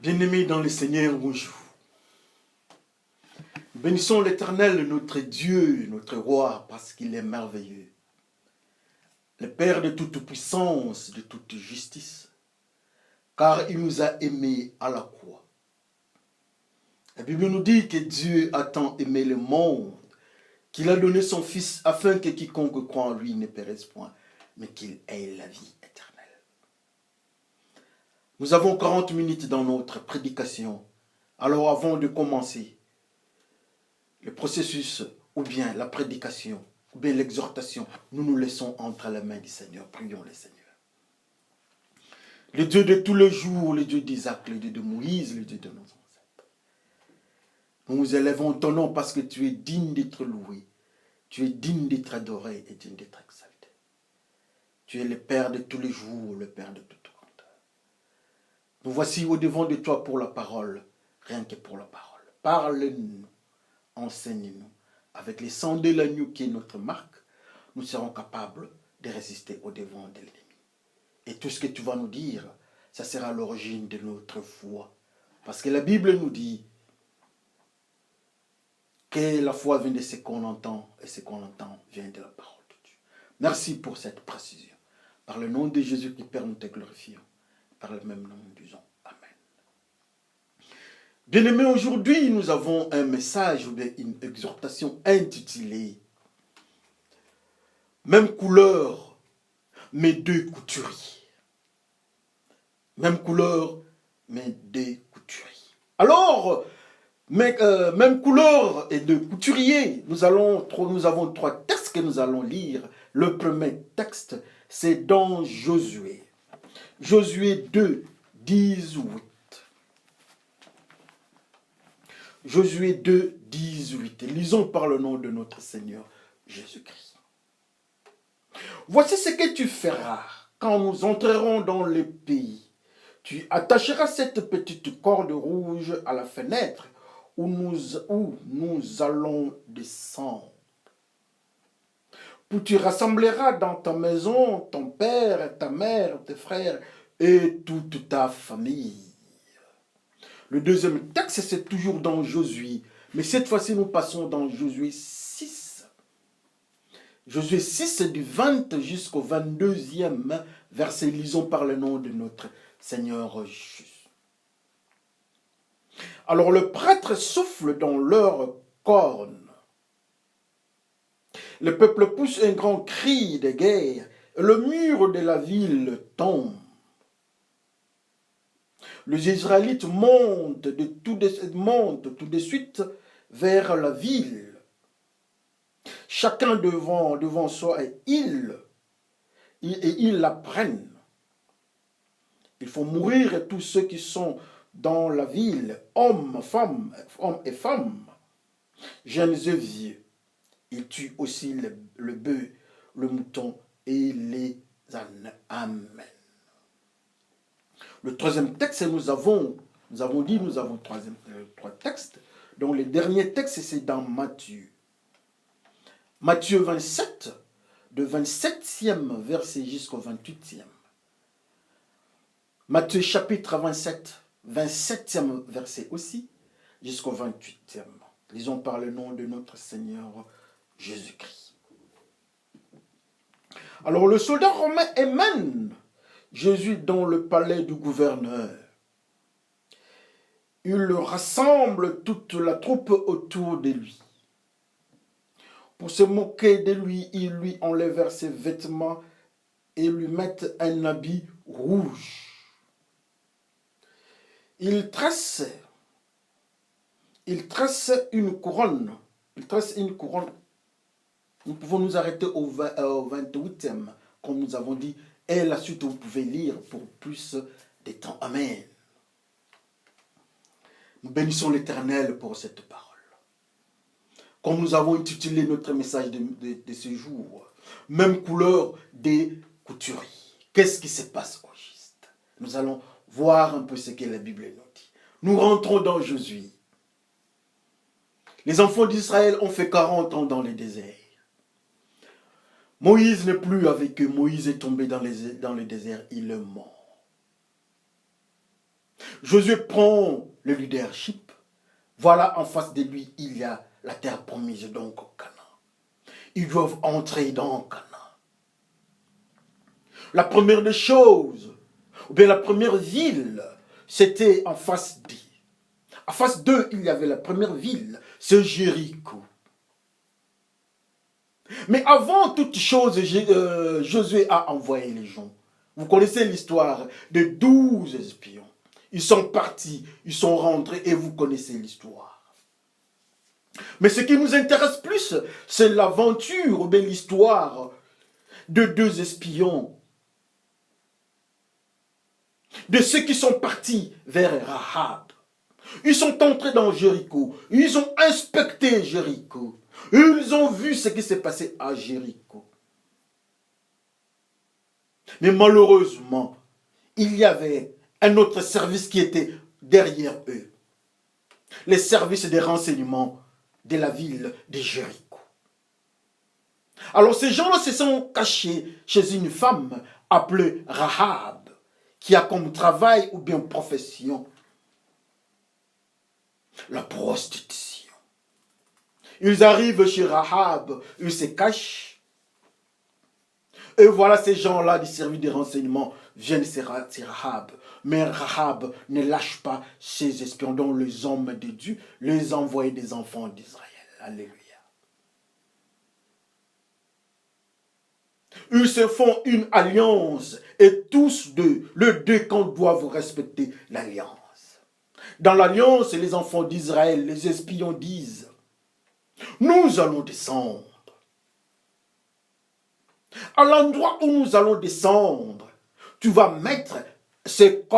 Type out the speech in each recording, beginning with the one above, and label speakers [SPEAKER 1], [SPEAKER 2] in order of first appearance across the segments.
[SPEAKER 1] Bien-aimés dans le Seigneur, bonjour. Bénissons l'Éternel, notre Dieu, notre Roi, parce qu'il est merveilleux. Le Père de toute puissance, de toute justice, car il nous a aimés à la croix. La Bible nous dit que Dieu a tant aimé le monde, qu'il a donné son Fils afin que quiconque croit en lui ne périsse point, mais qu'il ait la vie éternelle. Nous avons 40 minutes dans notre prédication. Alors avant de commencer le processus, ou bien la prédication, ou bien l'exhortation, nous nous laissons entre les mains du Seigneur. Prions le Seigneur. Le Dieu de tous les jours, le Dieu d'Isaac, le Dieu de Moïse, le Dieu de nos ancêtres. Nous nous élevons ton nom parce que tu es digne d'être loué. Tu es digne d'être adoré et digne d'être exalté. Tu es le Père de tous les jours, le Père de toute grandeur. Nous voici au-devant de toi pour la parole, rien que pour la parole. Parle-nous, enseigne-nous. Avec les sang de l'agneau qui est notre marque, nous serons capables de résister au-devant de l'ennemi. Et tout ce que tu vas nous dire, ça sera l'origine de notre foi. Parce que la Bible nous dit que la foi vient de ce qu'on entend, et ce qu'on entend vient de la parole de Dieu. Merci pour cette précision. Par le nom de Jésus qui Père, nous te glorifions. Par le même nom, nous disons Amen. Bien-aimés, aujourd'hui, nous avons un message ou bien une exhortation intitulée « Même couleur, mais deux couturiers ». Même couleur, mais deux couturiers. Alors, même couleur et deux couturiers, nous avons trois textes que nous allons lire. Le premier texte, c'est dans Josué. Josué 2, 18. Josué 2, 18. Lisons par le nom de notre Seigneur Jésus-Christ. Voici ce que tu feras quand nous entrerons dans le pays. Tu attacheras cette petite corde rouge à la fenêtre où nous allons descendre. Puis tu rassembleras dans ta maison ton père, ta mère, tes frères et toute ta famille. Le deuxième texte, c'est toujours dans Josué. Mais cette fois-ci, nous passons dans Josué 6. Josué 6, du 20 jusqu'au 22e verset. Lisons par le nom de notre Seigneur Jésus. Alors le prêtre souffle dans leur corne. Le peuple pousse un grand cri de guerre. Et le mur de la ville tombe. Les Israélites montent tout de suite vers la ville. Chacun devant soi et ils la prennent. Il faut mourir tous ceux qui sont dans la ville, hommes et femmes, jeunes et vieux. Ils tuent aussi le bœuf, le mouton et les ânes. Amen. Le troisième texte, nous avons trois textes. Donc le dernier texte, c'est dans Matthieu. Matthieu 27, de 27e verset jusqu'au 28e. Matthieu chapitre 27, 27e verset aussi, jusqu'au 28e. Lisons par le nom de notre Seigneur Jésus-Christ. Alors le soldat romain emmène Jésus dans le palais du gouverneur. Il rassemble toute la troupe autour de lui. Pour se moquer de lui, ils lui enlèvent ses vêtements et lui mettent un habit rouge. Il tresse une couronne. Nous pouvons nous arrêter au 28e, comme nous avons dit. Et la suite, vous pouvez lire pour plus de temps. Amen. Nous bénissons l'Éternel pour cette parole. Comme nous avons intitulé notre message de ce jour, même couleur des couturiers. Qu'est-ce qui se passe au juste? Nous allons voir un peu ce que la Bible nous dit. Nous rentrons dans Josué. Les enfants d'Israël ont fait 40 ans dans le désert. Moïse n'est plus avec eux. Moïse est tombé dans le désert. Il est mort. Josué prend le leadership. Voilà, en face de lui, il y a la terre promise, donc Canaan. Ils doivent entrer dans Canaan. La première des choses, ou bien la première ville, c'était en face d'eux. En face d'eux, il y avait la première ville, c'est Jéricho. Mais avant toute chose, Josué a envoyé les gens. Vous connaissez l'histoire de 12 espions. Ils sont partis, ils sont rentrés et vous connaissez l'histoire. Mais ce qui nous intéresse plus, c'est l'aventure ou bien l'histoire de 2 espions. De ceux qui sont partis vers Rahab. Ils sont entrés dans Jéricho. Ils ont inspecté Jéricho. Ils ont vu ce qui s'est passé à Jéricho. Mais malheureusement, il y avait un autre service qui était derrière eux. Les services de renseignement de la ville de Jéricho. Alors ces gens-là se sont cachés chez une femme appelée Rahab, qui a comme travail ou bien profession la prostitution. Ils arrivent chez Rahab, ils se cachent. Et voilà ces gens-là du service de renseignement viennent chez Rahab. Mais Rahab ne lâche pas ses espions, dont les hommes de Dieu, les envoyés des enfants d'Israël. Alléluia. Ils se font une alliance et tous deux, les deux camps doivent respecter l'alliance. Dans l'alliance, les enfants d'Israël, les espions disent, nous allons descendre. À l'endroit où nous allons descendre, tu vas mettre cette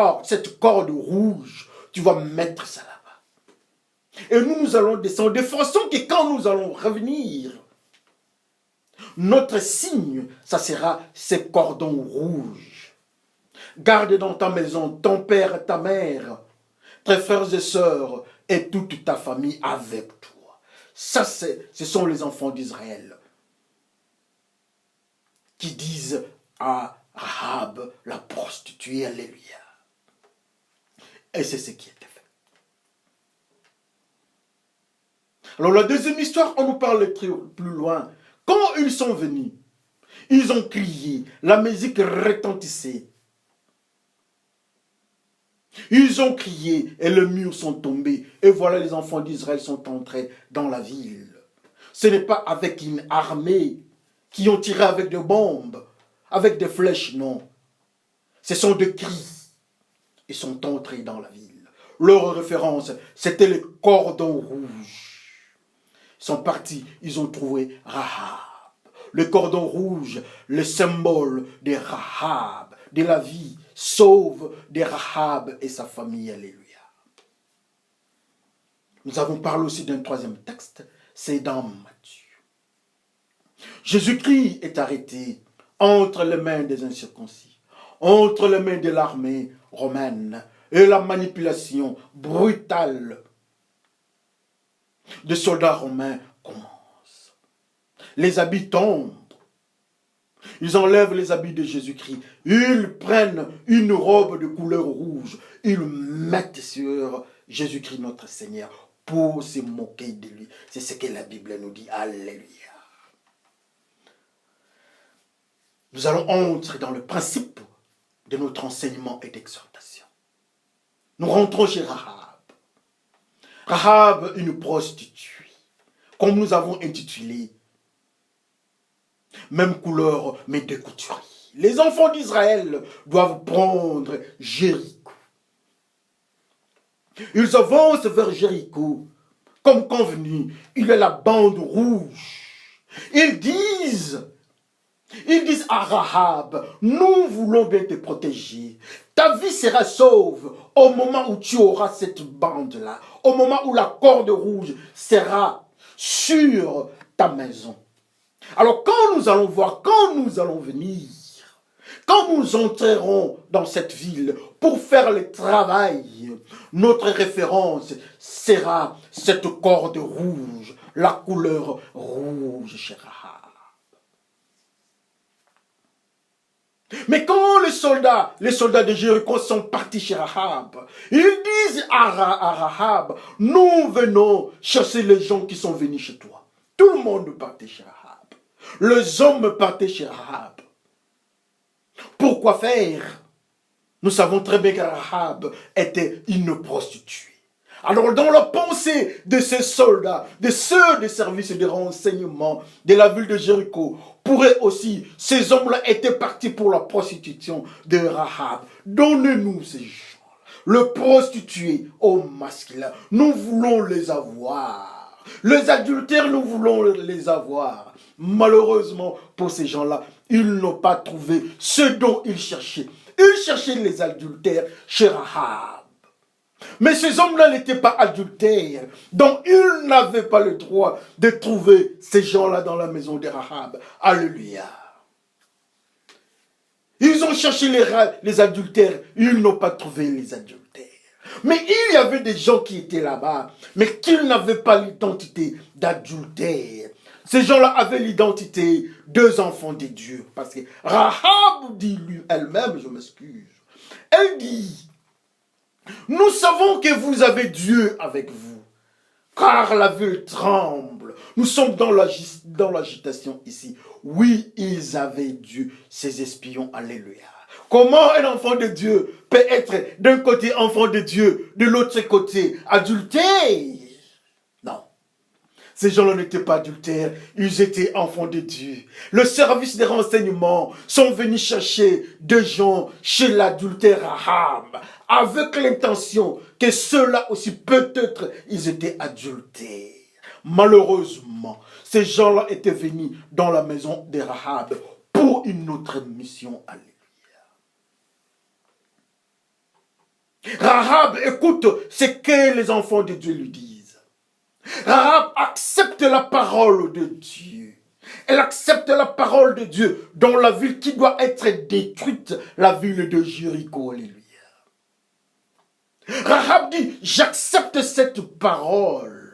[SPEAKER 1] corde rouge, tu vas mettre ça là-bas. Et nous allons descendre de façon que quand nous allons revenir, notre signe, ça sera ces cordons rouges. Garde dans ta maison ton père, ta mère, tes frères et sœurs et toute ta famille avec toi. Ça, ce sont les enfants d'Israël qui disent à Rahab, la prostituée, alléluia. Et c'est ce qui était fait. Alors la deuxième histoire, on nous parle plus loin. Quand ils sont venus, ils ont crié, la musique retentissait. Ils ont crié et les murs sont tombés. Et voilà, les enfants d'Israël sont entrés dans la ville. Ce n'est pas avec une armée qui ont tiré avec des bombes, avec des flèches, non. Ce sont des cris. Ils sont entrés dans la ville. Leur référence, c'était le cordon rouge. Ils sont partis, ils ont trouvé Rahab. Le cordon rouge, le symbole de Rahab, de la vie sauve de Rahab et sa famille. Alléluia. Nous avons parlé aussi d'un troisième texte, c'est dans Matthieu. Jésus-Christ est arrêté entre les mains des incirconcis, entre les mains de l'armée romaine, et la manipulation brutale des soldats romains commence. Les habits tombent. Ils enlèvent les habits de Jésus-Christ. Ils prennent une robe de couleur rouge. Ils mettent sur Jésus-Christ notre Seigneur pour se moquer de lui. C'est ce que la Bible nous dit. Alléluia. Nous allons entrer dans le principe de notre enseignement et d'exhortation. Nous rentrons chez Rahab. Rahab, une prostituée, comme nous avons intitulé, même couleur, mais deux couturiers. Les enfants d'Israël doivent prendre Jéricho. Ils avancent vers Jéricho, comme convenu, il y a la bande rouge. Ils disent à Rahab, nous voulons bien te protéger. Ta vie sera sauve au moment où tu auras cette bande-là, au moment où la corde rouge sera sur ta maison. Alors quand nous allons voir, quand nous allons venir, quand nous entrerons dans cette ville pour faire le travail, notre référence sera cette corde rouge, la couleur rouge chez Rahab. Mais quand les soldats de Jéricho sont partis chez Rahab, ils disent à Rahab, nous venons chercher les gens qui sont venus chez toi. Tout le monde partait chez Rahab. Les hommes partaient chez Rahab. Pourquoi faire? Nous savons très bien que Rahab était une prostituée. Alors dans la pensée de ces soldats, de ceux des services de renseignement de la ville de Jéricho, pourraient aussi, ces hommes-là étaient partis pour la prostitution de Rahab. Donnez-nous ces gens, le prostitué au masculin. Nous voulons les avoir. Les adultères, nous voulons les avoir. Malheureusement, pour ces gens-là, ils n'ont pas trouvé ce dont ils cherchaient. Ils cherchaient les adultères chez Rahab. Mais ces hommes-là n'étaient pas adultères. Donc, ils n'avaient pas le droit de trouver ces gens-là dans la maison de Rahab. Alléluia. Ils ont cherché les adultères. Ils n'ont pas trouvé les adultères. Mais il y avait des gens qui étaient là-bas, mais qui n'avaient pas l'identité d'adultère. Ces gens-là avaient l'identité deux enfants de Dieu. Parce que Rahab dit elle-même, je m'excuse, elle dit, nous savons que vous avez Dieu avec vous, car la ville tremble. Nous sommes dans l'agitation ici. Oui, ils avaient Dieu, ces espions, alléluia. Comment un enfant de Dieu peut être d'un côté enfant de Dieu, de l'autre côté adultère? Non. Ces gens-là n'étaient pas adultères, ils étaient enfants de Dieu. Le service des renseignements sont venus chercher des gens chez l'adultère Rahab, avec l'intention que ceux-là aussi, peut-être, ils étaient adultères. Malheureusement, ces gens-là étaient venus dans la maison de Rahab pour une autre mission. Alléluia. Rahab écoute ce que les enfants de Dieu lui disent. Rahab accepte la parole de Dieu. Elle accepte la parole de Dieu dans la ville qui doit être détruite, la ville de Jéricho. Alléluia. Rahab dit, j'accepte cette parole.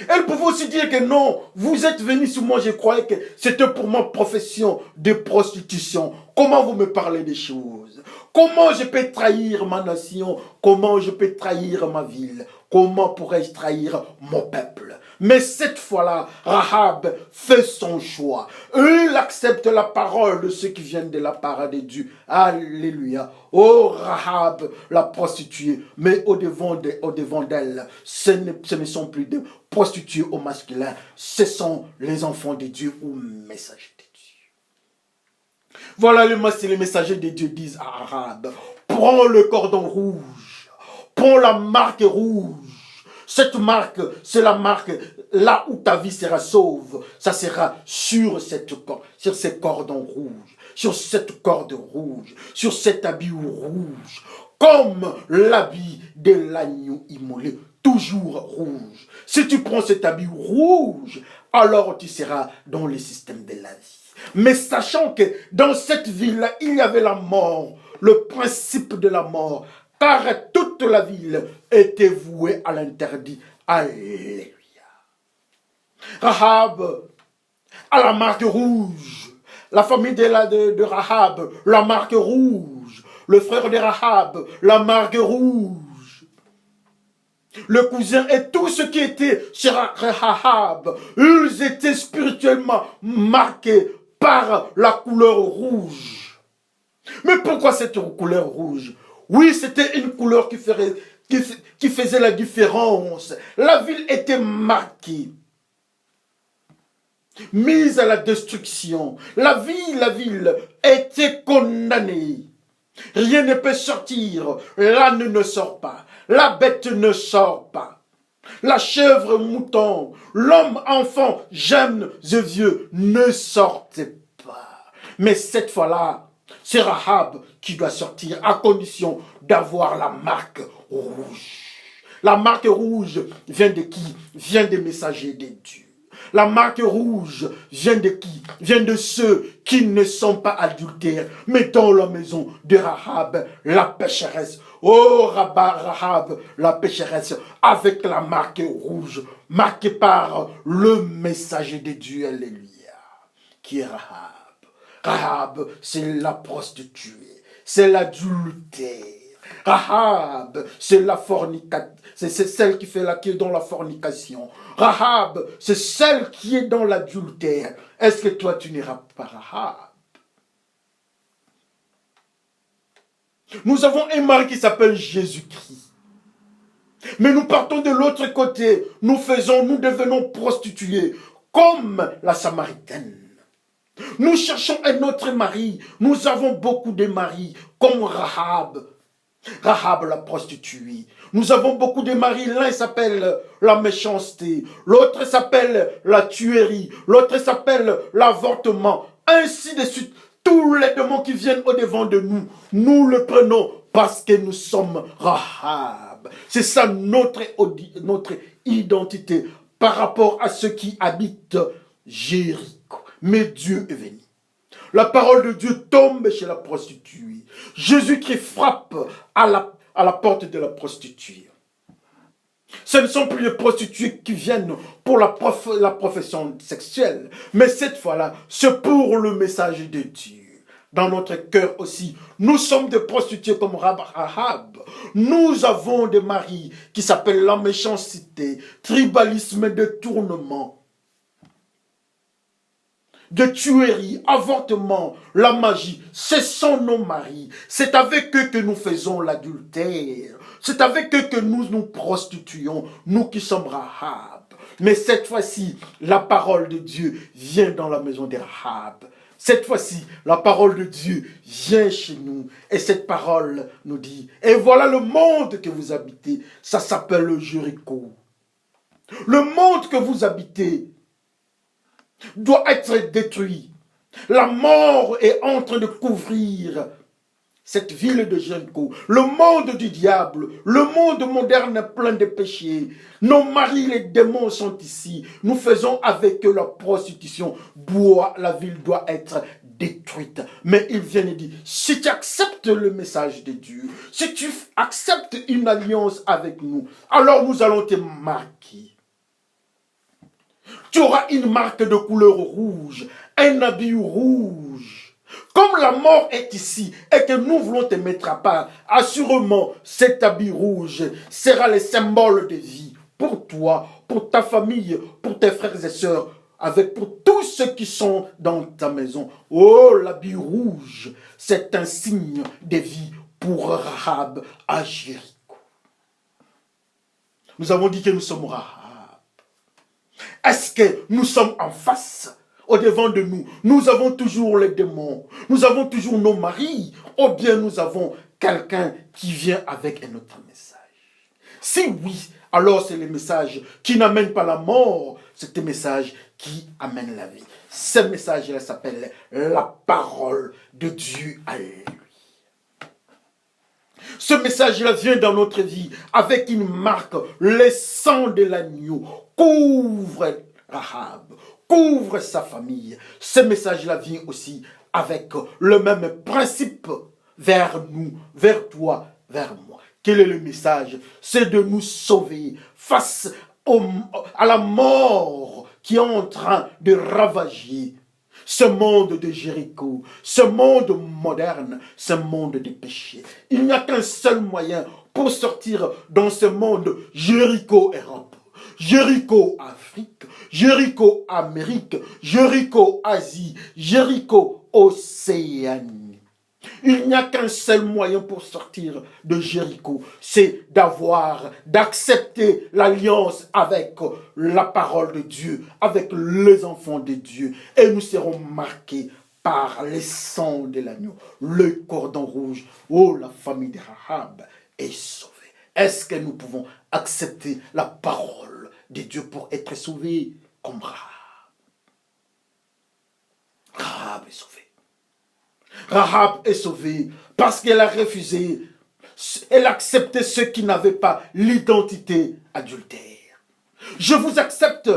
[SPEAKER 1] Elle pouvait aussi dire que non, vous êtes venus sur moi, je croyais que c'était pour ma profession de prostitution. Comment vous me parlez des choses? Comment je peux trahir ma nation? Comment je peux trahir ma ville? Comment pourrais-je trahir mon peuple? Mais cette fois-là, Rahab fait son choix. Il accepte la parole de ceux qui viennent de la part de Dieu. Alléluia. Oh Rahab, la prostituée, mais au-devant d'elle, ce ne sont plus des prostituées au masculin, ce sont les enfants de Dieu ou messagers de Dieu. Voilà le messager de Dieu disent à Rahab, prends le cordon rouge, prends la marque rouge. Cette marque, c'est la marque là où ta vie sera sauve. Ça sera sur ces cordons rouges, sur cette corde rouge, sur cet habit rouge, comme l'habit de l'agneau immolé, toujours rouge. Si tu prends cet habit rouge, alors tu seras dans le système de la vie. Mais sachant que dans cette ville-là, il y avait la mort, le principe de la mort, car toute la ville était vouée à l'interdit. Alléluia. Rahab a la marque rouge. La famille de Rahab, la marque rouge. Le frère de Rahab, la marque rouge. Le cousin et tout ce qui était chez Rahab, ils étaient spirituellement marqués par la couleur rouge. Mais pourquoi cette couleur rouge? Oui, c'était une couleur qui faisait la différence. La ville était marquée, mise à la destruction. La ville était condamnée. Rien ne peut sortir. L'âne ne sort pas. La bête ne sort pas. La chèvre, mouton, l'homme, enfant, jeune et vieux ne sortaient pas. Mais cette fois-là, c'est Rahab qui doit sortir à condition d'avoir la marque rouge. La marque rouge vient de qui? Vient des messagers de Dieu. La marque rouge vient de qui? Vient de ceux qui ne sont pas adultères, mais dans la maison de Rahab, la pécheresse. Oh, Rahab, la pécheresse, avec la marque rouge, marquée par le messager de Dieu, alléluia, qui est Rahab. Rahab, c'est la prostituée, c'est l'adultère. Rahab, c'est la fornication, c'est celle qui est dans la fornication. Rahab, c'est celle qui est dans l'adultère. Est-ce que toi, tu n'iras pas Rahab? Nous avons un mari qui s'appelle Jésus-Christ. Mais nous partons de l'autre côté. Nous devenons prostituées, comme la Samaritaine. Nous cherchons un autre mari. Nous avons beaucoup de maris, comme Rahab. Rahab la prostituée. Nous avons beaucoup de maris. L'un s'appelle la méchanceté. L'autre s'appelle la tuerie. L'autre s'appelle l'avortement. Ainsi de suite. Tous les démons qui viennent au-devant de nous, nous le prenons parce que nous sommes Rahab. C'est ça notre identité par rapport à ceux qui habitent Jéricho. Mais Dieu est venu. La parole de Dieu tombe chez la prostituée. Jésus-Christ frappe à la porte de la prostituée. Ce ne sont plus les prostituées qui viennent pour la profession sexuelle, mais cette fois-là, c'est pour le message de Dieu. Dans notre cœur aussi, nous sommes des prostituées comme Rahab. Nous avons des maris qui s'appellent la méchanceté, tribalisme, détournement, de tuerie, avortement, la magie. Ce sont nos maris. C'est avec eux que nous faisons l'adultère. C'est avec eux que nous nous prostituons, nous qui sommes Rahab. Mais cette fois-ci, la parole de Dieu vient dans la maison de Rahab. Cette fois-ci, la parole de Dieu vient chez nous. Et cette parole nous dit, et voilà le monde que vous habitez. Ça s'appelle le Jéricho. Le monde que vous habitez doit être détruit. La mort est en train de couvrir cette ville de Jéricho. Le monde du diable, le monde moderne plein de péchés. Nos maris, les démons sont ici. Nous faisons avec eux la prostitution. La ville doit être détruite. Mais il vient et dit, si tu acceptes le message de Dieu, si tu acceptes une alliance avec nous, alors nous allons te marquer. Tu auras une marque de couleur rouge, un habit rouge. Comme la mort est ici et que nous voulons te mettre à part, assurément cet habit rouge sera le symbole de vie pour toi, pour ta famille, pour tes frères et sœurs, pour tous ceux qui sont dans ta maison. Oh, l'habit rouge, c'est un signe de vie pour Rahab à Jéricho. Nous avons dit que nous sommes Rahab. Est-ce que nous sommes en face, au-devant de nous? Nous avons toujours les démons, nous avons toujours nos maris, ou bien nous avons quelqu'un qui vient avec un autre message? Si oui, alors c'est le message qui n'amène pas la mort, c'est le message qui amène la vie. Ce message-là s'appelle la parole de Dieu à lui. Ce message-là vient dans notre vie avec une marque, le sang de l'agneau couvre Rahab, couvre sa famille. Ce message-là vient aussi avec le même principe vers nous, vers toi, vers moi. Quel est le message? C'est de nous sauver face à la mort qui est en train de ravager ce monde de Jéricho, ce monde moderne, ce monde de péché. Il n'y a qu'un seul moyen pour sortir dans ce monde Jéricho Europe, Jéricho Afrique, Jéricho Amérique, Jéricho Asie, Jéricho Océanie. Il n'y a qu'un seul moyen pour sortir de Jéricho, c'est d'accepter l'alliance avec la parole de Dieu, avec les enfants de Dieu. Et nous serons marqués par le sang de l'agneau, le cordon rouge. Oh, la famille de Rahab est sauvée. Est-ce que nous pouvons accepter la parole de Dieu pour être sauvés comme Rahab? Rahab est sauvée. Rahab est sauvée parce qu'elle a refusé, elle a accepté ceux qui n'avaient pas l'identité adultère. Je vous accepte.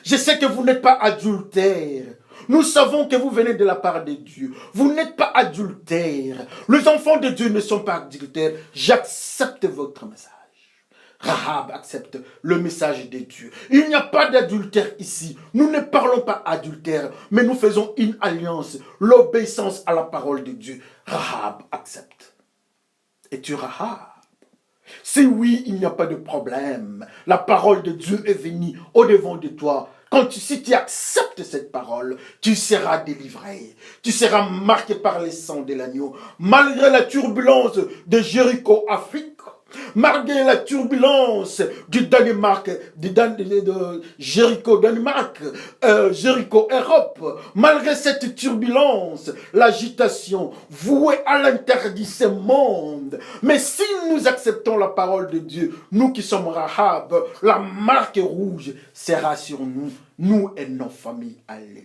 [SPEAKER 1] Je sais que vous n'êtes pas adultère. Nous savons que vous venez de la part de Dieu. Vous n'êtes pas adultère. Les enfants de Dieu ne sont pas adultères. J'accepte votre message. Rahab accepte le message de Dieu. Il n'y a pas d'adultère ici. Nous ne parlons pas adultère, mais nous faisons une alliance, l'obéissance à la parole de Dieu. Rahab accepte. Es-tu Rahab? Si oui, il n'y a pas de problème. La parole de Dieu est venue au-devant de toi. Si tu acceptes cette parole, tu seras délivré. Tu seras marqué par les sangs de l'agneau. Malgré la turbulence de Jéricho, Afrique, malgré la turbulence du Danemark, de Jéricho, Danemark, Jéricho, Europe, malgré cette turbulence, l'agitation vouée à l'interdit monde. Mais si nous acceptons la parole de Dieu, nous qui sommes Rahab, la marque rouge sera sur nous, nous et nos familles. Alléluia.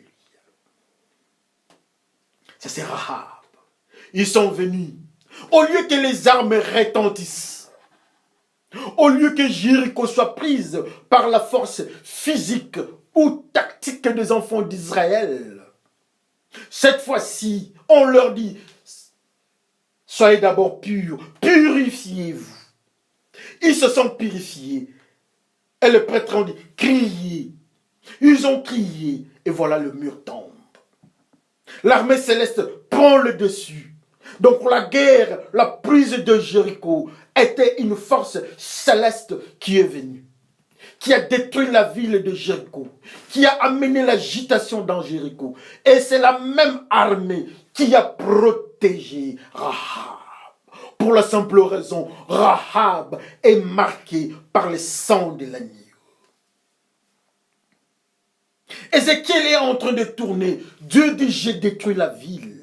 [SPEAKER 1] Ça c'est Rahab. Ils sont venus. Au lieu que les armes retentissent, au lieu que Jéricho soit prise par la force physique ou tactique des enfants d'Israël, cette fois-ci, on leur dit, soyez d'abord purs, purifiez-vous. Ils se sont purifiés. Et le prêtre ont dit, criez. Ils ont crié, et voilà le mur tombe. L'armée céleste prend le dessus. Donc la guerre, la prise de Jéricho était une force céleste qui est venue, qui a détruit la ville de Jéricho, qui a amené l'agitation dans Jéricho. Et c'est la même armée qui a protégé Rahab. Pour la simple raison, Rahab est marquée par le sang de l'agneau. Ézéchiel est en train de tourner. Dieu dit, j'ai détruit la ville.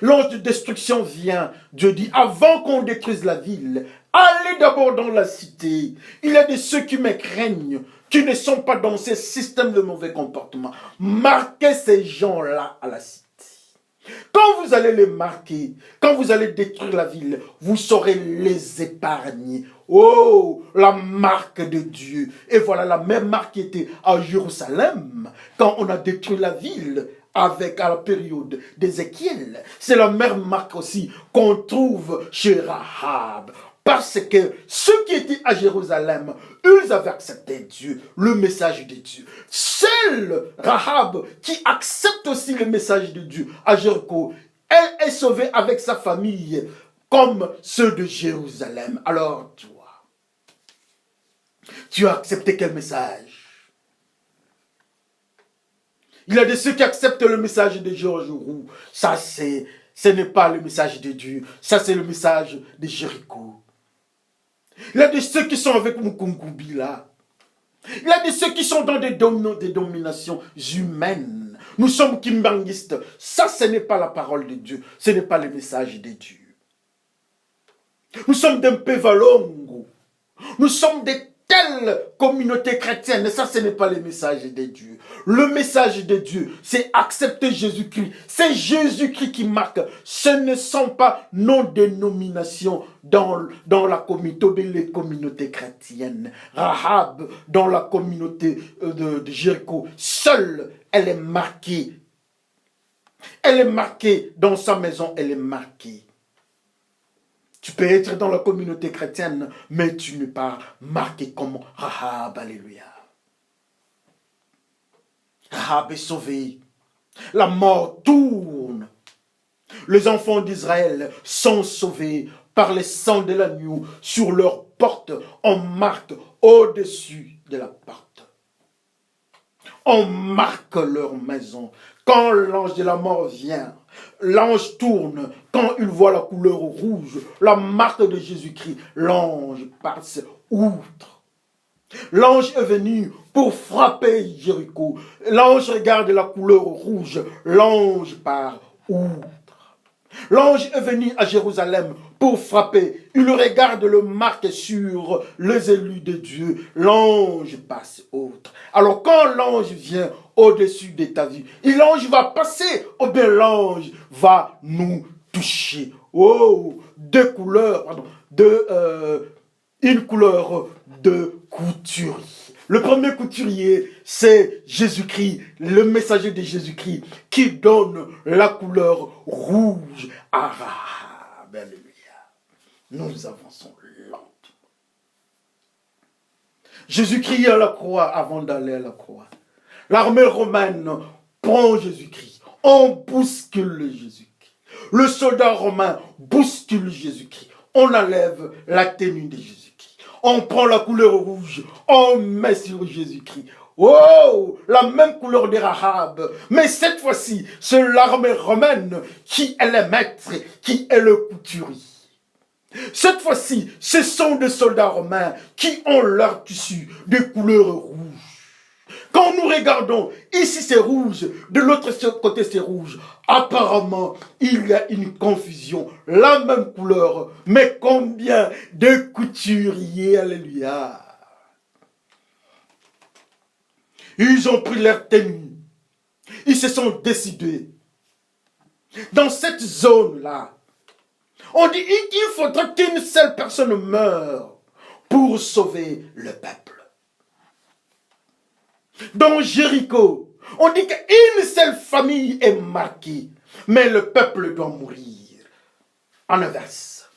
[SPEAKER 1] L'ange de destruction vient. Dieu dit, avant qu'on détruise la ville, allez d'abord dans la cité. Il y a de ceux qui me craignent, qui ne sont pas dans ces systèmes de mauvais comportement. Marquez ces gens-là à la cité. Quand vous allez les marquer, quand vous allez détruire la ville, vous saurez les épargner. Oh, la marque de Dieu. Et voilà la même marque qui était à Jérusalem, quand on a détruit la ville à la période d'Ézéchiel. C'est la même marque aussi qu'on trouve chez Rahab. Parce que ceux qui étaient à Jérusalem, ils avaient accepté Dieu, le message de Dieu. Seul Rahab, qui accepte aussi le message de Dieu à Jéricho, elle est sauvée avec sa famille, comme ceux de Jérusalem. Alors toi, tu as accepté quel message? Il y a de ceux qui acceptent le message de Georges Roux. Ça, ce n'est pas le message de Dieu. Ça, c'est le message de Jéricho. Il y a de ceux qui sont avec Mukunkubi là. Il y a de ceux qui sont dans des dominations humaines. Nous sommes kimbangistes. Ça, ce n'est pas la parole de Dieu. Ce n'est pas le message de Dieu. Nous sommes d'un Pevalongo. Nous sommes des telle communauté chrétienne, et ça ce n'est pas le message de Dieu. Le message de Dieu, c'est accepter Jésus-Christ. C'est Jésus-Christ qui marque. Ce ne sont pas nos dénominations dans la communauté, les communautés chrétiennes. Rahab, dans la communauté de Jéricho, seule, elle est marquée. Elle est marquée dans sa maison, elle est marquée. Tu peux être dans la communauté chrétienne, mais tu n'es pas marqué comme Rahab. Alléluia. Rahab est sauvé. La mort tourne. Les enfants d'Israël sont sauvés par le sang de l'agneau sur leur porte. On marque au-dessus de la porte. On marque leur maison. Quand l'ange de la mort vient, l'ange tourne. Quand il voit la couleur rouge, la marque de Jésus-Christ, l'ange passe outre. L'ange est venu pour frapper Jéricho. L'ange regarde la couleur rouge. L'ange part outre. L'ange est venu à Jérusalem pour frapper. Il regarde le marque sur les élus de Dieu. L'ange passe outre. Alors quand l'ange vient au-dessus de ta vie, l'ange va passer, ou bien l'ange va nous toucher. Oh, une couleur de couturier. Le premier couturier, c'est Jésus-Christ, le messager de Jésus-Christ, qui donne la couleur rouge à Rahab. Alléluia. Nous avançons lentement. Jésus-Christ à la croix avant d'aller à la croix. L'armée romaine prend Jésus-Christ. On bouscule Jésus-Christ. Le soldat romain bouscule Jésus-Christ. On enlève la tenue de Jésus-Christ. On prend la couleur rouge. On met sur Jésus-Christ. Oh, la même couleur de Rahab. Mais cette fois-ci, c'est l'armée romaine qui est le maître, qui est le couturier. Cette fois-ci, ce sont des soldats romains qui ont leur tissu de couleur rouge. Quand nous regardons, ici c'est rouge, de l'autre côté c'est rouge. Apparemment, il y a une confusion. La même couleur, mais combien de couturiers, alléluia. Ils ont pris leur tenue. Ils se sont décidés. Dans cette zone-là, on dit qu'il faudra qu'une seule personne meure pour sauver le peuple. Dans Jéricho, on dit qu'une seule famille est marquée, mais le peuple doit mourir. En inverse.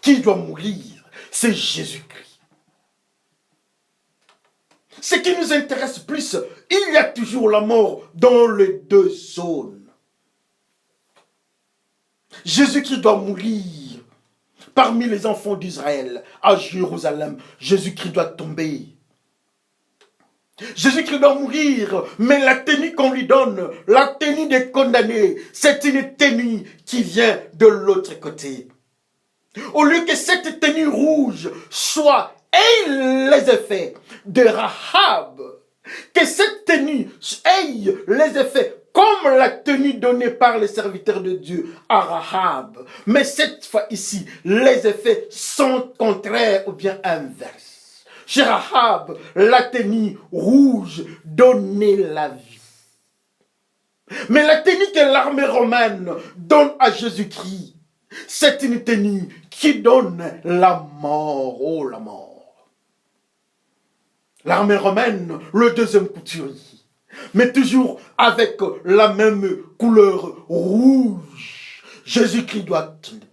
[SPEAKER 1] Qui doit mourir? C'est Jésus-Christ. Ce qui nous intéresse plus, il y a toujours la mort dans les deux zones. Jésus-Christ doit mourir parmi les enfants d'Israël à Jérusalem. Jésus-Christ doit tomber. Jésus-Christ doit mourir, mais la tenue qu'on lui donne, la tenue des condamnés, c'est une tenue qui vient de l'autre côté. Au lieu que cette tenue rouge soit ait les effets de Rahab, que cette tenue ait les effets comme la tenue donnée par les serviteurs de Dieu à Rahab. Mais cette fois ici, les effets sont contraires ou bien inverses. Chez Rahab, la tenue rouge donnait la vie. Mais la tenue que l'armée romaine donne à Jésus-Christ, c'est une tenue qui donne la mort. Oh, la mort. L'armée romaine, le deuxième couturier, mais toujours avec la même couleur rouge. Jésus-Christ doit tomber.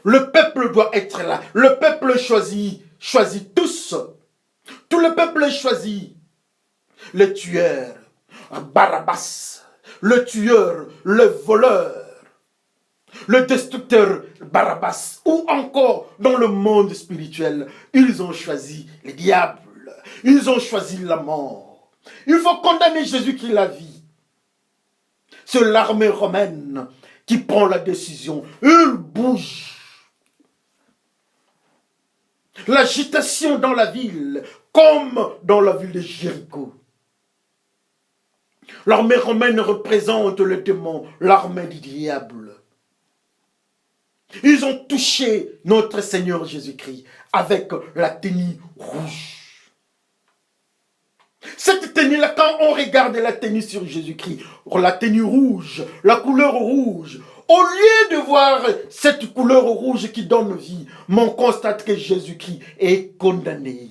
[SPEAKER 1] Le peuple doit être là. Le peuple choisit tous. Tout le peuple choisit le tueur, Barabbas, le tueur, le voleur, le destructeur Barabbas, ou encore dans le monde spirituel, ils ont choisi le diable, ils ont choisi la mort. Il faut condamner Jésus-Christ la vie. C'est l'armée romaine qui prend la décision. Il bouge. L'agitation dans la ville, comme dans la ville de Jéricho. L'armée romaine représente le démon, l'armée du diable. Ils ont touché notre Seigneur Jésus-Christ avec la tenue rouge. Cette tenue-là, quand on regarde la tenue sur Jésus-Christ, la tenue rouge, la couleur rouge, au lieu de voir cette couleur rouge qui donne vie, on constate que Jésus-Christ est condamné.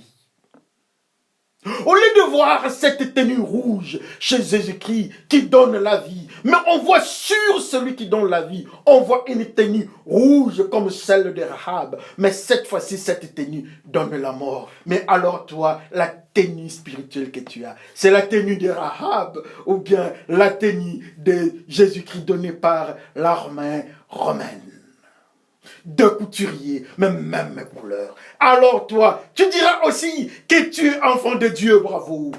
[SPEAKER 1] Au lieu de voir cette tenue rouge chez Jésus-Christ qui donne la vie, mais on voit sur celui qui donne la vie, on voit une tenue rouge comme celle de Rahab. Mais cette fois-ci, cette tenue donne la mort. Mais alors toi, la tenue spirituelle que tu as, c'est la tenue de Rahab ou bien la tenue de Jésus-Christ donnée par l'armée romaine. Deux couturiers, mais même couleur. Alors toi, tu diras aussi que tu es enfant de Dieu, bravo.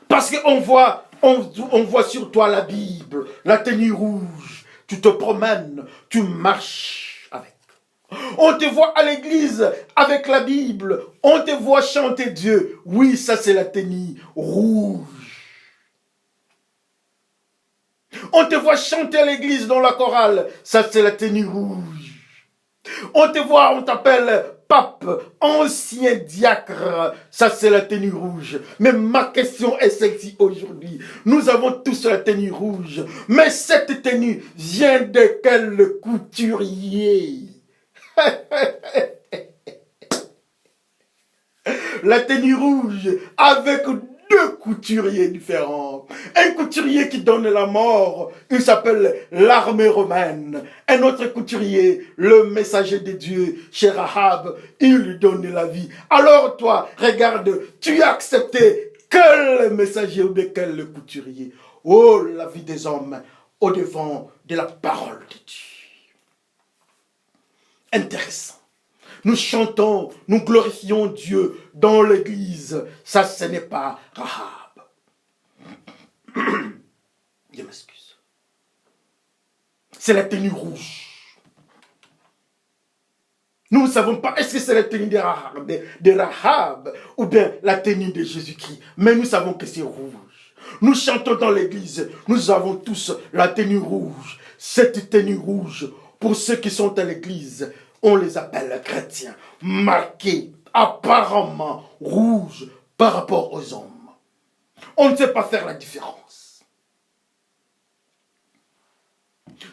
[SPEAKER 1] Parce qu'on voit, on voit sur toi la Bible, la tenue rouge. Tu te promènes, tu marches avec. On te voit à l'église avec la Bible. On te voit chanter Dieu. Oui, ça c'est la tenue rouge. On te voit chanter à l'église dans la chorale. Ça, c'est la tenue rouge. On te voit, on t'appelle pape, ancien diacre. Ça, c'est la tenue rouge. Mais ma question est celle-ci aujourd'hui. Nous avons tous la tenue rouge. Mais cette tenue vient de quel couturier? La tenue rouge avec deux couturiers différents. Un couturier qui donne la mort, il s'appelle l'armée romaine. Un autre couturier, le messager de Dieu, chez Rahab, il lui donne la vie. Alors toi, regarde, tu as accepté quel messager ou de quel couturier? Oh, la vie des hommes au devant de la parole de Dieu. Intéressant. Nous chantons, nous glorifions Dieu dans l'église. Ça, ce n'est pas Rahab. Je m'excuse. C'est la tenue rouge. Nous ne savons pas, est-ce que c'est la tenue de Rahab ou bien la tenue de Jésus-Christ. Mais nous savons que c'est rouge. Nous chantons dans l'église, nous avons tous la tenue rouge. Cette tenue rouge, pour ceux qui sont à l'église, on les appelle chrétiens, marqués, apparemment rouges par rapport aux hommes. On ne sait pas faire la différence.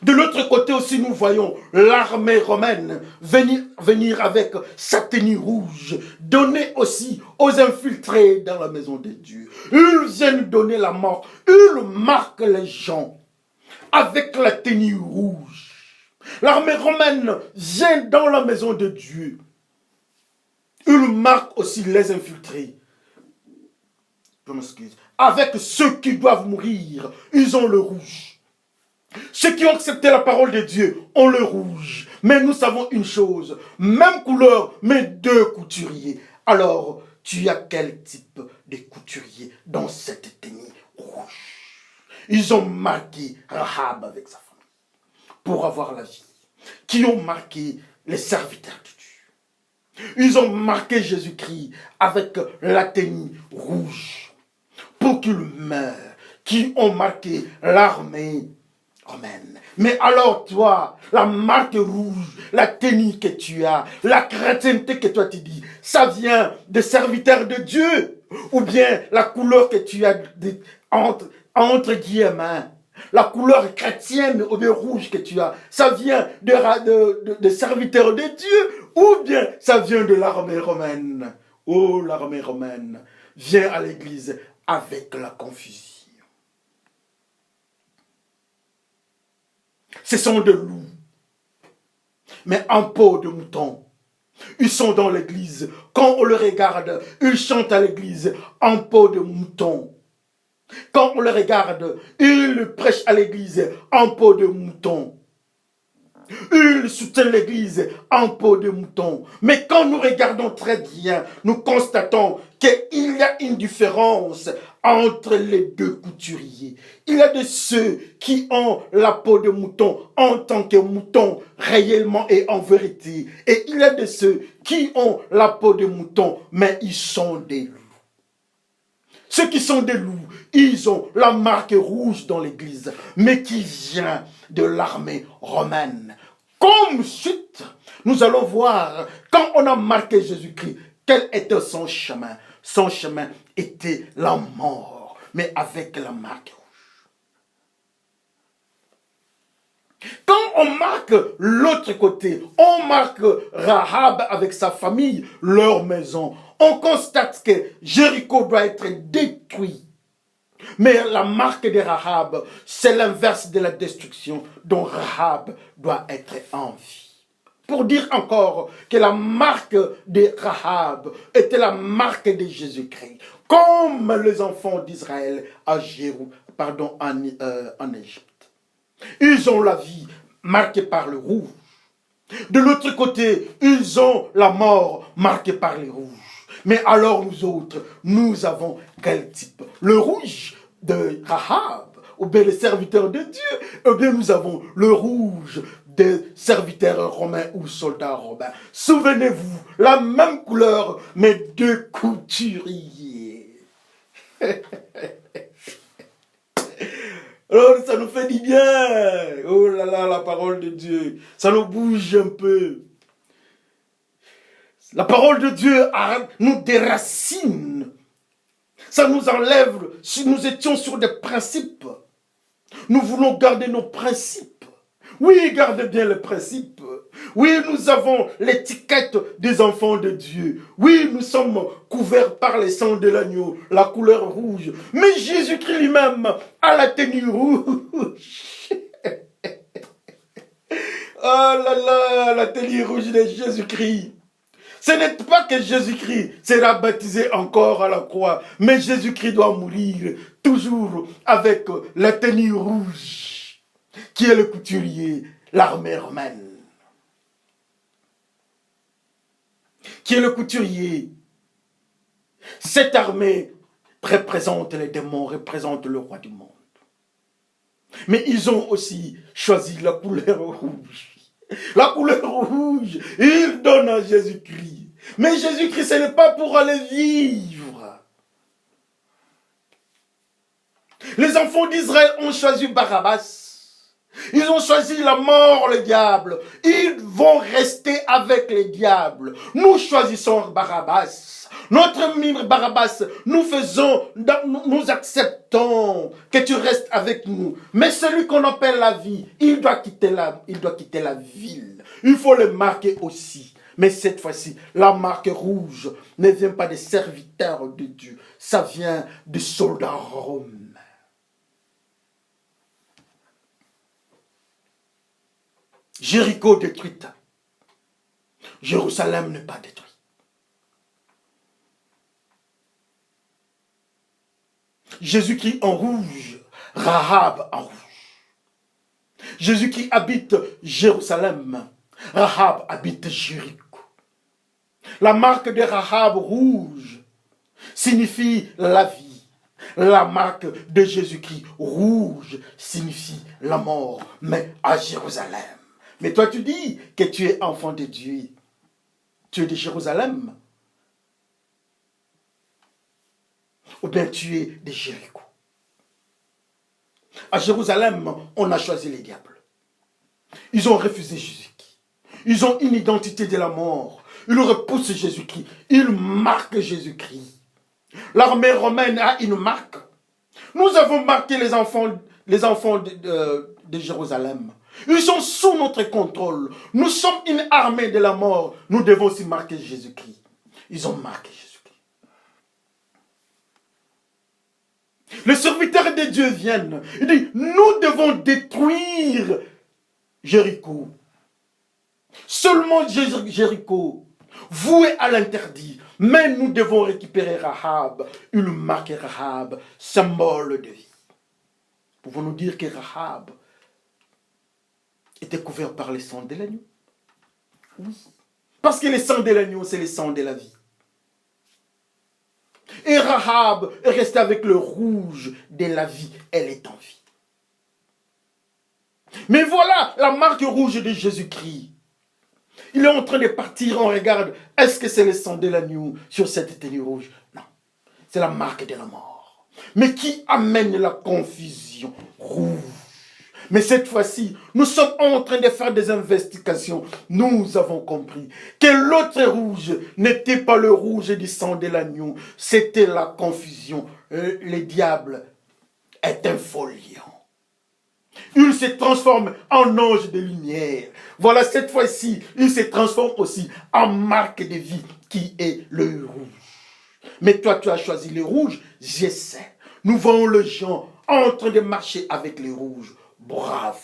[SPEAKER 1] De l'autre côté aussi, nous voyons l'armée romaine venir avec sa tenue rouge, donner aussi aux infiltrés dans la maison de Dieu. Ils viennent donner la mort, ils marquent les gens avec la tenue rouge. L'armée romaine vient dans la maison de Dieu. Il marque aussi les infiltrés. Je m'excuse. Avec ceux qui doivent mourir, ils ont le rouge. Ceux qui ont accepté la parole de Dieu ont le rouge. Mais nous savons une chose, même couleur, mais deux couturiers. Alors, tu as quel type de couturier dans cette tenue rouge? Ils ont marqué Rahab avec sa famille pour avoir la vie, qui ont marqué les serviteurs de Dieu. Ils ont marqué Jésus-Christ avec la tenue rouge pour qu'il meure, qui ont marqué l'armée romaine. Mais alors toi, la marque rouge, la tenue que tu as, la chrétienté que toi tu dis, ça vient des serviteurs de Dieu, ou bien la couleur que tu as entre guillemets, la couleur chrétienne ou bien rouge que tu as, ça vient de serviteurs de Dieu, ou bien ça vient de l'armée romaine. Oh, l'armée romaine vient à l'église avec la confusion. Ce sont des loups, mais en peau de mouton. Ils sont dans l'église. Quand on les regarde, ils chantent à l'église en peau de mouton. Quand on les regarde, ils prêchent à l'église en peau de mouton. Ils soutiennent l'église en peau de mouton. Mais quand nous regardons très bien, nous constatons qu'il y a une différence entre les deux couturiers. Il y a de ceux qui ont la peau de mouton en tant que mouton réellement et en vérité. Et il y a de ceux qui ont la peau de mouton, mais ils sont des loups. Ceux qui sont des loups, ils ont la marque rouge dans l'église, mais qui vient de l'armée romaine. Comme suite, nous allons voir, quand on a marqué Jésus-Christ, quel était son chemin? Son chemin était la mort, mais avec la marque rouge. Quand on marque l'autre côté, on marque Rahab avec sa famille, leur maison, on constate que Jéricho doit être détruit. Mais la marque de Rahab, c'est l'inverse de la destruction, dont Rahab doit être en vie. Pour dire encore que la marque de Rahab était la marque de Jésus-Christ, comme les enfants d'Israël en Égypte. Ils ont la vie marquée par le rouge. De l'autre côté, ils ont la mort marquée par les rouges. Mais alors nous autres, nous avons quel type? Le rouge de Rahab, ou bien les serviteurs de Dieu, ou bien nous avons le rouge des serviteurs romains ou soldats romains. Souvenez-vous, la même couleur, mais deux couturiers. Alors ça nous fait du bien. Oh là là, la parole de Dieu, ça nous bouge un peu. La parole de Dieu nous déracine. Ça nous enlève. Si nous étions sur des principes, nous voulons garder nos principes. Oui, gardez bien les principes. Oui, nous avons l'étiquette des enfants de Dieu. Oui, nous sommes couverts par le sang de l'agneau, la couleur rouge. Mais Jésus-Christ lui-même a la tenue rouge. Oh là là, la tenue rouge de Jésus-Christ. Ce n'est pas que Jésus-Christ sera baptisé encore à la croix, mais Jésus-Christ doit mourir toujours avec la tenue rouge, qui est le couturier, l'armée romaine. Qui est le couturier. Cette armée représente les démons, représente le roi du monde. Mais ils ont aussi choisi la couleur rouge. La couleur rouge, ils donnent à Jésus-Christ. Mais Jésus-Christ, ce n'est pas pour aller vivre. Les enfants d'Israël ont choisi Barabbas. Ils ont choisi la mort, le diable. Ils vont rester avec les diables. Nous choisissons Barabbas. Notre mime Barabbas, nous acceptons que tu restes avec nous. Mais celui qu'on appelle la vie, il doit quitter la ville. Il faut le marquer aussi. Mais cette fois-ci, la marque rouge ne vient pas des serviteurs de Dieu. Ça vient des soldats romains. Jéricho détruite. Jérusalem n'est pas détruite. Jésus-Christ en rouge, Rahab en rouge. Jésus-Christ habite Jérusalem, Rahab habite Jéricho. La marque de Rahab rouge signifie la vie. La marque de Jésus-Christ rouge signifie la mort, mais à Jérusalem. Mais toi tu dis que tu es enfant de Dieu. Tu es de Jérusalem. Ou bien tu es de Jéricho. À Jérusalem, on a choisi les diables. Ils ont refusé Jésus-Christ. Ils ont une identité de la mort. Ils repoussent Jésus-Christ. Ils marquent Jésus-Christ. L'armée romaine a une marque. Nous avons marqué les enfants de Jérusalem. Ils sont sous notre contrôle. Nous sommes une armée de la mort. Nous devons aussi marquer Jésus-Christ. Ils ont marqué Jésus-Christ. Les serviteurs de Dieu viennent. Ils disent, nous devons détruire Jéricho. Seulement Jéricho, voué à l'interdit. Mais nous devons récupérer Rahab. Une marque Rahab, symbole de vie. Pouvons-nous dire que Rahab était couvert par le sang de l'agneau? Oui. Parce que le sang de l'agneau, c'est le sang de la vie. Et Rahab est restée avec le rouge de la vie. Elle est en vie. Mais voilà la marque rouge de Jésus-Christ. Il est en train de partir, on regarde. Est-ce que c'est le sang de l'agneau sur cette tenue rouge? Non. C'est la marque de la mort. Mais qui amène la confusion? Rouge. Mais cette fois-ci, nous sommes en train de faire des investigations. Nous avons compris que l'autre rouge n'était pas le rouge du sang de l'agneau. C'était la confusion. Le diable est un faux lion. Il se transforme en ange de lumière. Voilà, cette fois-ci, il se transforme aussi en marque de vie qui est le rouge. Mais toi, tu as choisi le rouge, je sais. Nous voyons les gens en train de marcher avec les rouges. Bravo.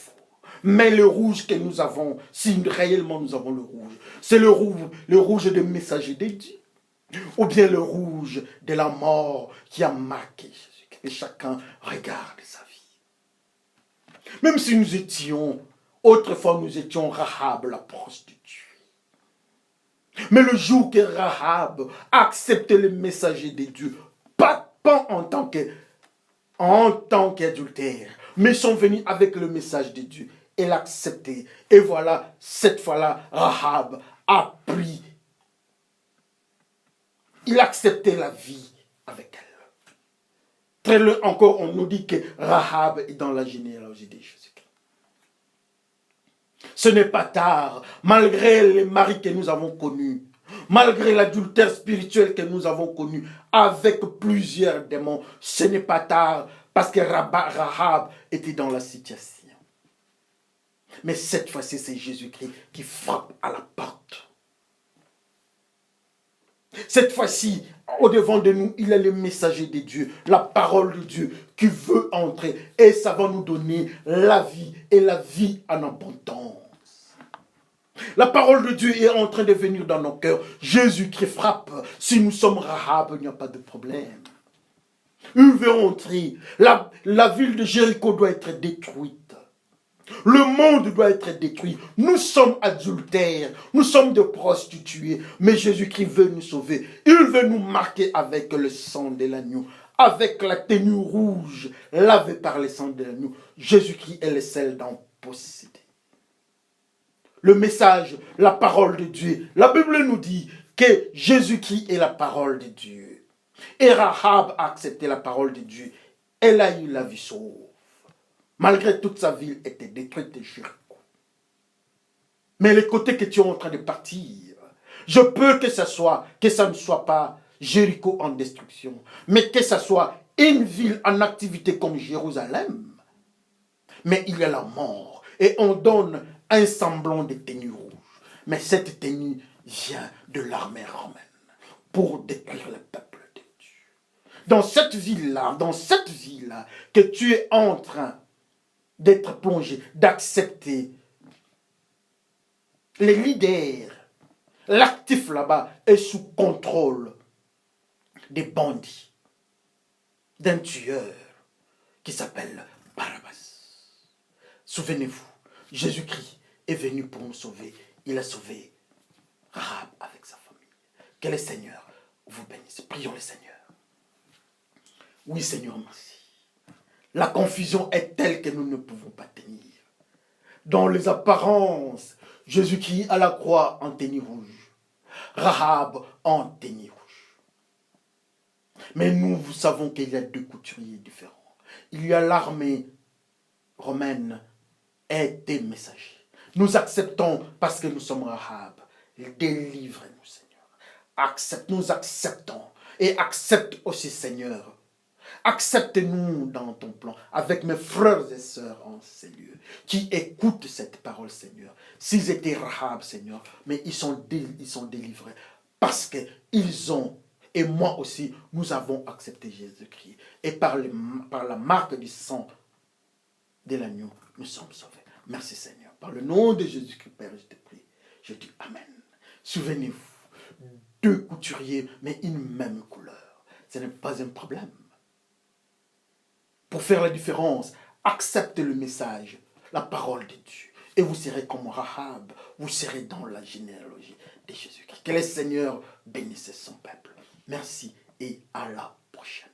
[SPEAKER 1] Mais le rouge que nous avons, si réellement nous avons le rouge, c'est le rouge des messagers de Dieu. Ou bien le rouge de la mort qui a marqué Jésus. Et chacun regarde sa vie. Même si nous étions, autrefois nous étions Rahab, la prostituée. Mais le jour que Rahab a accepté le messager de Dieu, pas en tant qu'adultère, mais sont venus avec le message de Dieu. Elle a accepté. Et voilà, cette fois-là, Rahab a pris. Il a accepté la vie avec elle. Très loin encore, on nous dit que Rahab est dans la généalogie de Jésus-Christ. Ce n'est pas tard, malgré les maris que nous avons connus, malgré l'adultère spirituel que nous avons connu avec plusieurs démons, ce n'est pas tard parce que Rahab était dans la situation. Mais cette fois-ci, c'est Jésus-Christ qui frappe à la porte. Cette fois-ci, au-devant de nous, il est le messager de Dieu, la parole de Dieu qui veut entrer. Et ça va nous donner la vie et la vie en abondance. La parole de Dieu est en train de venir dans nos cœurs. Jésus-Christ frappe. Si nous sommes Rahab, il n'y a pas de problème. Il veut entrer. La ville de Jéricho doit être détruite. Le monde doit être détruit. Nous sommes adultères. Nous sommes des prostituées. Mais Jésus-Christ veut nous sauver. Il veut nous marquer avec le sang de l'agneau. Avec la tenue rouge lavée par le sang de l'agneau. Jésus-Christ est le seul d'en posséder. Le message, la parole de Dieu. La Bible nous dit que Jésus-Christ est la parole de Dieu. Et Rahab a accepté la parole de Dieu. Elle a eu la vie sauve. Malgré toute sa ville était détruite de Jéricho. Mais le côté que tu es en train de partir, je peux que ça ne soit pas Jéricho en destruction, mais que ça soit une ville en activité comme Jérusalem. Mais il y a la mort. Et on donne un semblant de tenue rouge. Mais cette tenue vient de l'armée romaine pour détruire le peuple de Dieu. Dans cette ville-là, que tu es en train d'être plongé, d'accepter, les leaders, l'actif là-bas est sous contrôle des bandits, d'un tueur qui s'appelle Barabbas. Souvenez-vous, Jésus-Christ est venu pour nous sauver. Il a sauvé Rahab avec sa famille. Que le Seigneur vous bénisse. Prions le Seigneur. Oui, Seigneur, merci. La confusion est telle que nous ne pouvons pas tenir. Dans les apparences, Jésus-Christ à la croix en tenue rouge. Rahab en tenue rouge. Mais nous savons qu'il y a deux couturiers différents. Il y a l'armée romaine et des messagers. Nous acceptons parce que nous sommes Rahab. Délivre-nous, Seigneur. Nous acceptons. Et accepte aussi, Seigneur. Accepte-nous dans ton plan, avec mes frères et sœurs en ces lieux, qui écoutent cette parole, Seigneur. S'ils étaient Rahab, Seigneur, mais ils sont délivrés, parce qu'ils ont, et moi aussi, nous avons accepté Jésus-Christ. Et par la marque du sang de l'agneau, nous sommes sauvés. Merci, Seigneur. Par le nom de Jésus-Christ, Père, je te prie. Je dis Amen. Souvenez-vous, deux couturiers, mais une même couleur. Ce n'est pas un problème. Pour faire la différence, acceptez le message, la parole de Dieu. Et vous serez comme Rahab, vous serez dans la généalogie de Jésus-Christ. Que le Seigneur bénisse son peuple. Merci et à la prochaine.